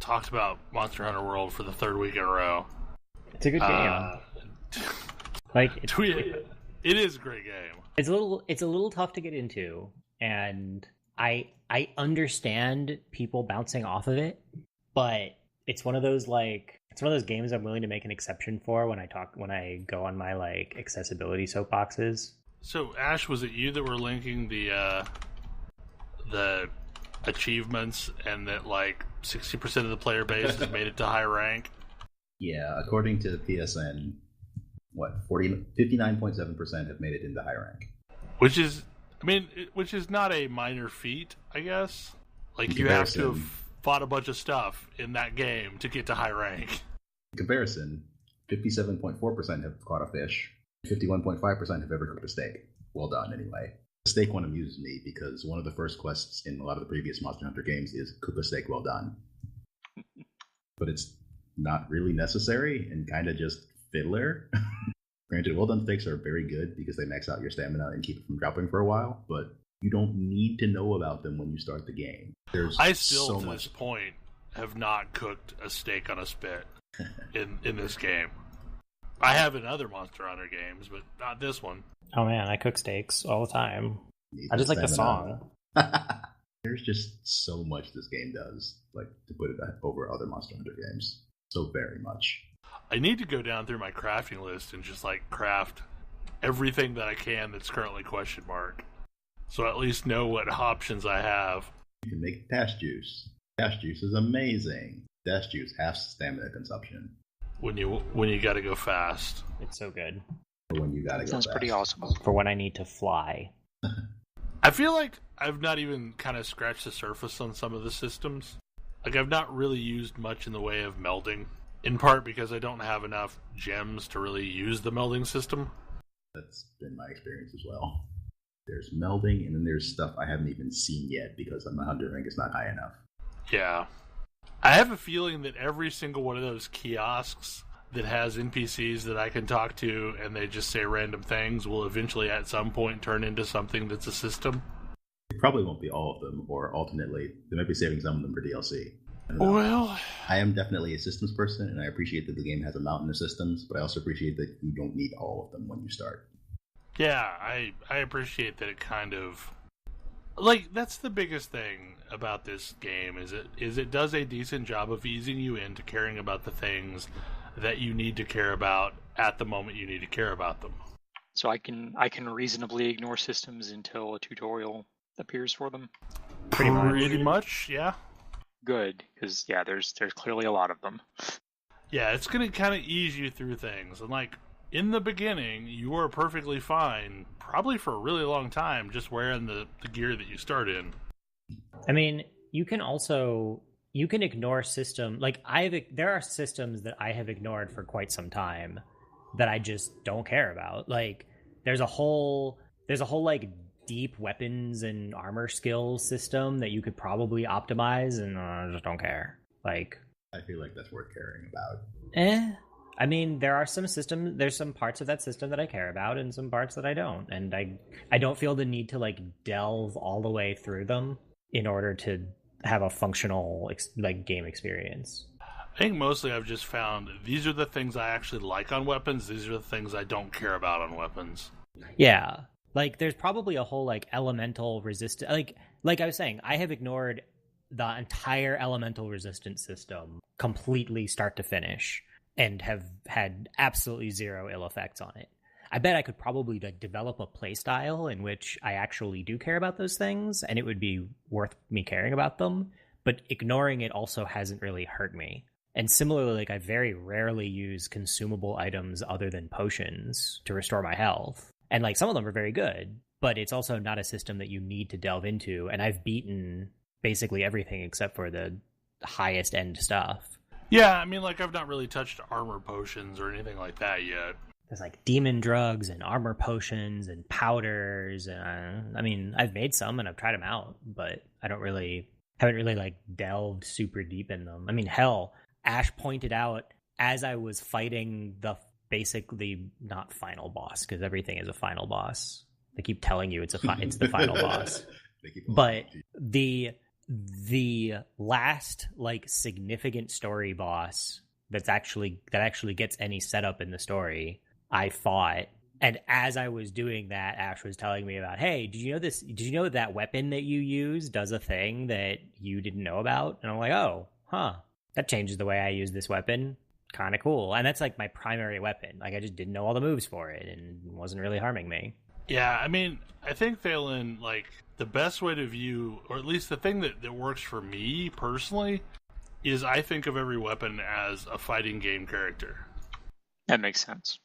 talked about Monster Hunter World for the third week in a row. It's a good game. Like it is a great game. It's a little tough to get into, and I understand people bouncing off of it, but it's one of those games I'm willing to make an exception for when I go on my like accessibility soapboxes. So Ash, was it you that were linking the achievements and that like 60% of the player base has made it to high rank? Yeah, according to PSN, 59.7% have made it into high rank. Which is not a minor feat, I guess. Like, you have to have fought a bunch of stuff in that game to get to high rank. In comparison, 57.4% have caught a fish, 51.5% have ever cooked a steak. Well done, anyway. The steak one amuses me because one of the first quests in a lot of the previous Monster Hunter games is cook a steak well done. But it's not really necessary and kind of just fiddler. Granted, well done steaks are very good because they max out your stamina and keep it from dropping for a while, but you don't need to know about them when you start the game. I still, to this point, have not cooked a steak on a spit in this game. I have in other Monster Hunter games, but not this one. Oh man, I cook steaks all the time. I just like the song. There's just so much this game does, like, to put it over other Monster Hunter games. So very much. I need to go down through my crafting list and just, like, craft everything that I can that's currently question mark. So I at least know what options I have. You can make dash juice. Dash juice is amazing. Dash juice half stamina consumption. When you gotta go fast. It's so good. Or when you gotta go fast. Sounds pretty awesome. For when I need to fly. I feel like I've not even kind of scratched the surface on some of the systems. Like, I've not really used much in the way of melding. In part because I don't have enough gems to really use the melding system. That's been my experience as well. There's melding, and then there's stuff I haven't even seen yet because my hunter rank is not high enough. Yeah. I have a feeling that every single one of those kiosks that has NPCs that I can talk to and they just say random things will eventually at some point turn into something that's a system. It probably won't be all of them, or alternately, they might be saving some of them for DLC. Well, I am definitely a systems person, and I appreciate that the game has a mountain of systems, but I also appreciate that you don't need all of them when you start. Yeah, I appreciate that it kind of... Like, that's the biggest thing about this game, is it does a decent job of easing you into caring about the things that you need to care about at the moment you need to care about them. So I can reasonably ignore systems until a tutorial appears for them? Pretty much, yeah. Good, because yeah, there's clearly a lot of them. Yeah, it's going to kind of ease you through things. And like, in the beginning, you are perfectly fine, probably for a really long time, just wearing the gear that you start in. I mean, you can ignore system, like there are systems that I have ignored for quite some time that I just don't care about. Like, there's a whole like deep weapons and armor skills system that you could probably optimize, and I just don't care. Like, I feel like that's worth caring about. I mean, there's some parts of that system that I care about and some parts that I don't, and I don't feel the need to like delve all the way through them in order to have a functional like game experience. I think mostly I've just found these are the things I actually like on weapons. These are the things I don't care about on weapons. Yeah. Like, there's probably a whole, like, elemental resistance... Like I was saying, I have ignored the entire elemental resistance system completely start to finish and have had absolutely zero ill effects on it. I bet I could probably, like, develop a playstyle in which I actually do care about those things, and it would be worth me caring about them, but ignoring it also hasn't really hurt me. And similarly, like, I very rarely use consumable items other than potions to restore my health. And, like, some of them are very good, but it's also not a system that you need to delve into. And I've beaten basically everything except for the highest end stuff. Yeah, I mean, like, I've not really touched armor potions or anything like that yet. There's, like, demon drugs and armor potions and powders. And, I mean, I've made some and I've tried them out, but haven't really, like, delved super deep in them. I mean, hell, Ash pointed out as I was fighting the basically not final boss, because everything is a final boss. They keep telling you it's the final boss. But the last, like, significant story boss that actually gets any setup in the story, I fought. And as I was doing that, Ash was telling me about, hey, did you know this? Did you know that weapon that you use does a thing that you didn't know about? And I'm like, oh, huh. That changes the way I use this weapon. Kind of cool. And that's, like, my primary weapon. Like, I just didn't know all the moves for it, and it wasn't really harming me. Yeah, I mean, I think, Thalen, like, the best way to view, or at least the thing that works for me personally, is I think of every weapon as a fighting game character. That makes sense.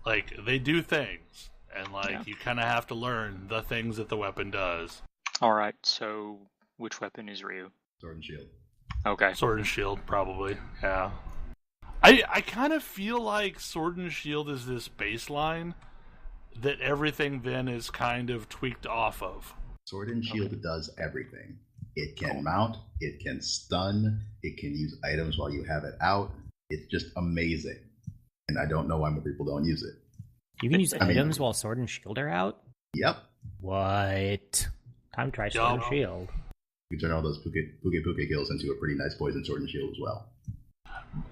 Like, they do things, and, like, you kind of have to learn the things that the weapon does. Alright, so which weapon is Ryu? Sword and shield. Okay. Sword and shield, probably, yeah. I kind of feel like Sword and Shield is this baseline that everything then is kind of tweaked off of. Sword and shield does everything. It can mount, it can stun, it can use items while you have it out. It's just amazing. And I don't know why more people don't use it. You can use items while Sword and Shield are out? Yep. What? Time to try Sword and Shield. You can turn all those puke kills into a pretty nice poison Sword and Shield as well.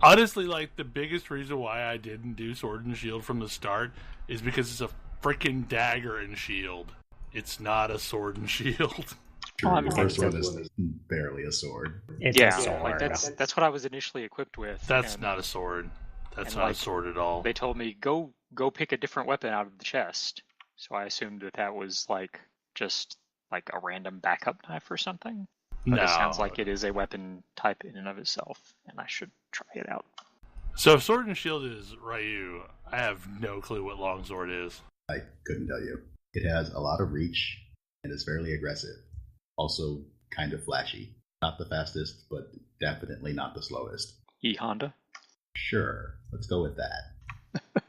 Honestly, like, the biggest reason why I didn't do Sword and Shield from the start is because it's a freaking dagger and shield. It's not a sword and shield. Sure, the first one is barely a sword. It's a sword. Like that's what I was initially equipped with. That's not a sword. That's not a sword at all. They told me, go pick a different weapon out of the chest. So I assumed that was, like, just, like, a random backup knife or something. But it sounds like it is a weapon type in and of itself, and I should try it out. So if Sword and Shield is Ryu, I have no clue what Longsword is. I couldn't tell you. It has a lot of reach, and is fairly aggressive. Also kind of flashy. Not the fastest, but definitely not the slowest. E-Honda? Sure, let's go with that.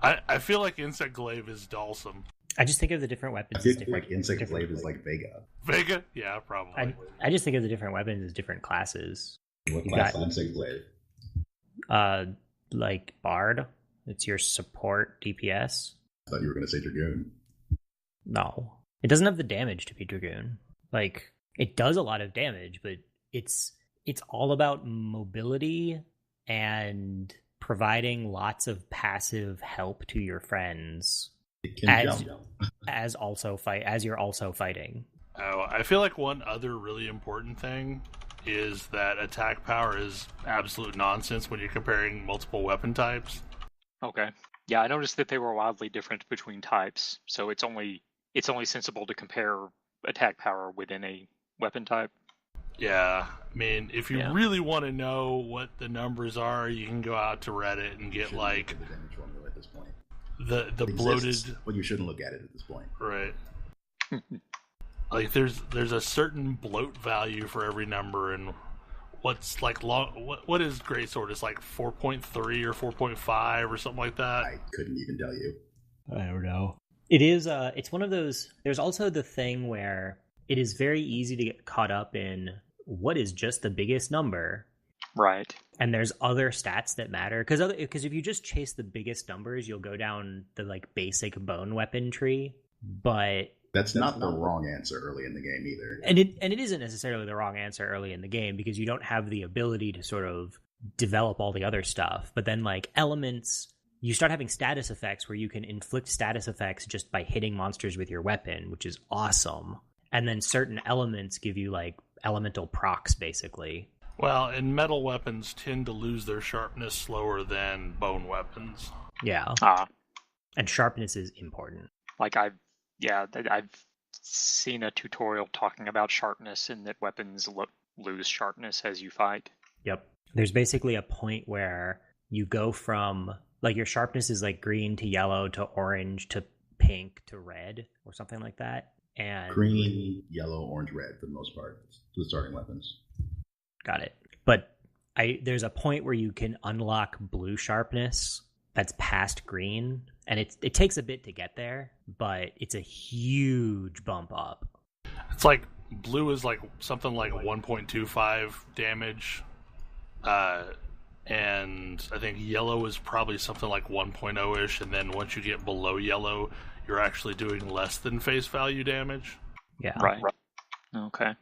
I feel like Insect Glaive is Dalsum. I just think of the different weapons. I feel like Insect Glaive is like Vega. Vega? Yeah, probably. I just think of the different weapons as different classes. What class is Insect Glaive? Like Bard. It's your support DPS. I thought you were going to say Dragoon. No. It doesn't have the damage to be Dragoon. Like, it does a lot of damage, but it's all about mobility and providing lots of passive help to your friends. It can jump. As you're also fighting. Oh, I feel like one other really important thing is that attack power is absolute nonsense when you're comparing multiple weapon types. Okay. Yeah, I noticed that they were wildly different between types, so it's only sensible to compare attack power within a weapon type. Yeah, I mean, if you really want to know what the numbers are, you can go out to Reddit and get, like, the damage formula at this point. The bloated, but you shouldn't look at it at this point. Right. Like, there's a certain bloat value for every number, and what's, like, what is Greatsword? It's like 4.3 or 4.5 or something like that. I couldn't even tell you. I don't know. It is it's one of those. There's also the thing where it is very easy to get caught up in what is just the biggest number. Right. And there's other stats that matter, because if you just chase the biggest numbers, you'll go down the, like, basic bone weapon tree. But That's not the wrong answer early in the game either. And it isn't necessarily the wrong answer early in the game because you don't have the ability to sort of develop all the other stuff. But then like elements, you start having status effects where you can inflict status effects just by hitting monsters with your weapon, which is awesome. And then certain elements give you like elemental procs basically. Well, and metal weapons tend to lose their sharpness slower than bone weapons. Yeah. And sharpness is important. Like I've seen a tutorial talking about sharpness and that weapons lose sharpness as you fight. Yep. There's basically a point where you go from, like, your sharpness is like green to yellow to orange to pink to red or something like that. And green, yellow, orange, red for the most part, the starting weapons. Got it. But there's a point where you can unlock blue sharpness that's past green, and it takes a bit to get there, but it's a huge bump up. It's like blue is like something like 1.25 damage, and I think yellow is probably something like 1.0-ish, and then once you get below yellow, you're actually doing less than face value damage. Yeah. Right. Okay.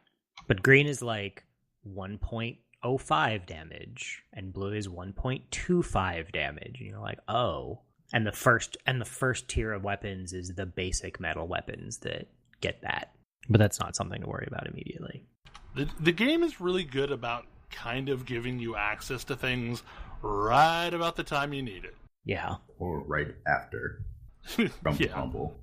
But green is like 1.05 damage, and blue is 1.25 damage. And you're like, oh. And the first tier of weapons is the basic metal weapons that get that. But that's not something to worry about immediately. The game is really good about kind of giving you access to things right about the time you need it. Yeah. Or right after. Rumble.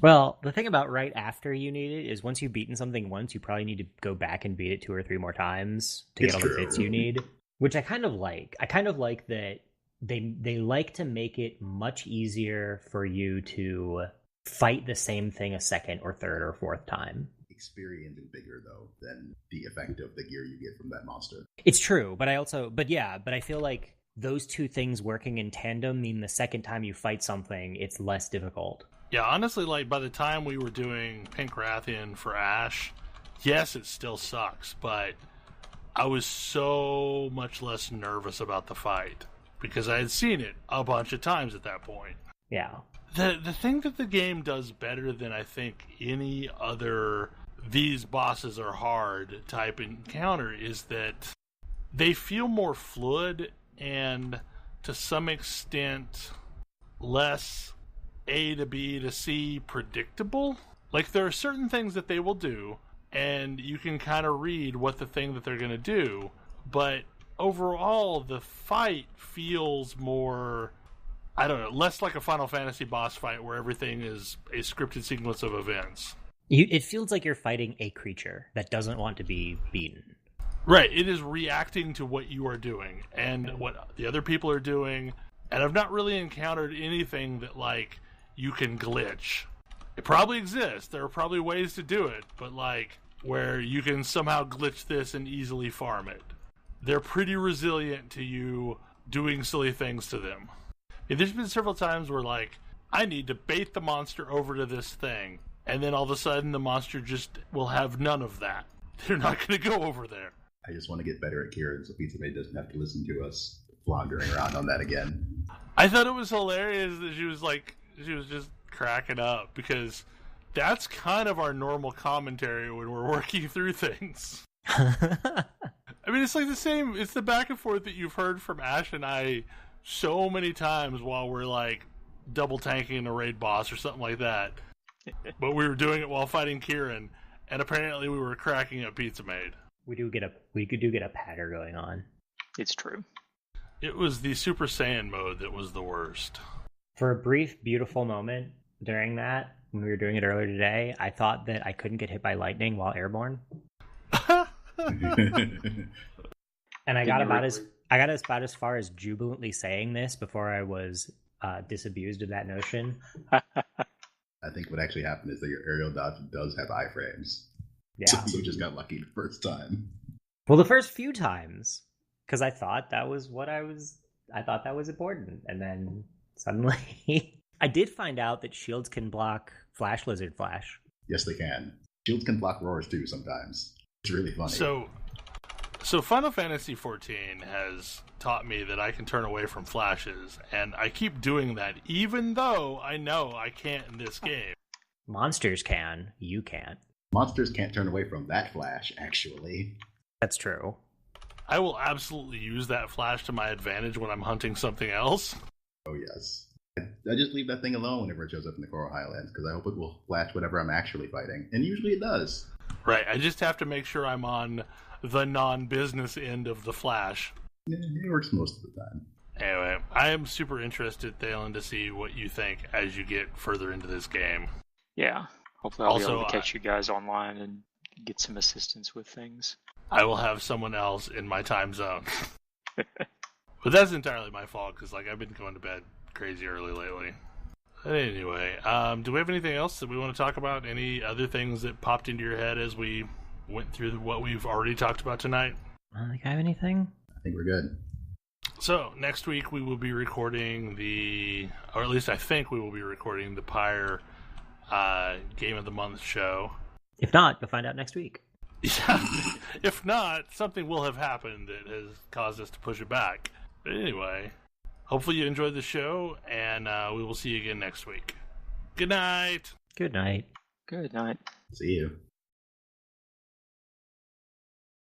Well, the thing about right after you need it is once you've beaten something once, you probably need to go back and beat it 2 or 3 more times to get all the bits you need, which I kind of like. I kind of like that they like to make it much easier for you to fight the same thing a second or third or fourth time. Experience is bigger though than the effect of the gear you get from that monster. It's true, but I feel like those two things working in tandem mean the second time you fight something, it's less difficult. Yeah, honestly, like, by the time we were doing Pink Rathian for Ash, yes, it still sucks, but I was so much less nervous about the fight because I had seen it a bunch of times at that point. Yeah. The thing that the game does better than I think any other these bosses are hard type encounter is that they feel more fluid and to some extent less A to B to C predictable. Like, there are certain things that they will do and you can kind of read what the thing that they're going to do, but overall the fight feels more, I don't know, less like a Final Fantasy boss fight where everything is a scripted sequence of events. It feels like you're fighting a creature that doesn't want to be beaten. Right, it is reacting to what you are doing and what the other people are doing, and I've not really encountered anything that, like, you can glitch. It probably exists, there are probably ways to do it, but, like, where you can somehow glitch this and easily farm it. They're pretty resilient to you doing silly things to them. And there's been several times where, like, I need to bait the monster over to this thing, and then all of a sudden the monster just will have none of that. They're not going to go over there. I just want to get better at Kieran so Pizza Maid doesn't have to listen to us floundering around on that again. I thought it was hilarious that she was just cracking up, because that's kind of our normal commentary when we're working through things. I mean, it's like it's the back and forth that you've heard from Ash and I so many times while we're, like, double tanking a raid boss or something like that. But we were doing it while fighting Kieran, and apparently we were cracking up Pizza Maid. We do get a patter going on. It's true. It was the Super Saiyan mode that was the worst. For a brief, beautiful moment during that, when we were doing it earlier today, I thought that I couldn't get hit by lightning while airborne. And I got about as far as jubilantly saying this before I was disabused of that notion. I think what actually happened is that your aerial dodge does have iframes. Yeah. So you just got lucky the first time. Well, the first few times, because I thought that was important, and then suddenly I did find out that shields can block Flash Lizard Flash. Yes, they can. Shields can block roars too sometimes. It's really funny. So Final Fantasy XIV has taught me that I can turn away from flashes, and I keep doing that, even though I know I can't in this game. Monsters can. You can't. Monsters can't turn away from that flash, actually. That's true. I will absolutely use that flash to my advantage when I'm hunting something else. Oh, yes. I just leave that thing alone whenever it shows up in the Coral Highlands, because I hope it will flash whatever I'm actually fighting. And usually it does. Right, I just have to make sure I'm on the non-business end of the flash. It works most of the time. Anyway, I am super interested, Thalen, to see what you think as you get further into this game. Yeah. Hopefully I'll be able to Also, catch you guys online and get some assistance with things. I will have someone else in my time zone. But that's entirely my fault, because I've been going to bed crazy early lately. But anyway, do we have anything else that we want to talk about? Any other things that popped into your head as we went through what we've already talked about tonight? I don't think I have anything. I think we're good. So, next week we will be recording or at least I think we will be recording the Pyre Game of the Month show. If not, you'll find out next week. Yeah. If not, something will have happened that has caused us to push it back. But anyway, hopefully you enjoyed the show, and we will see you again next week. Good night. Good night. Good night. See you.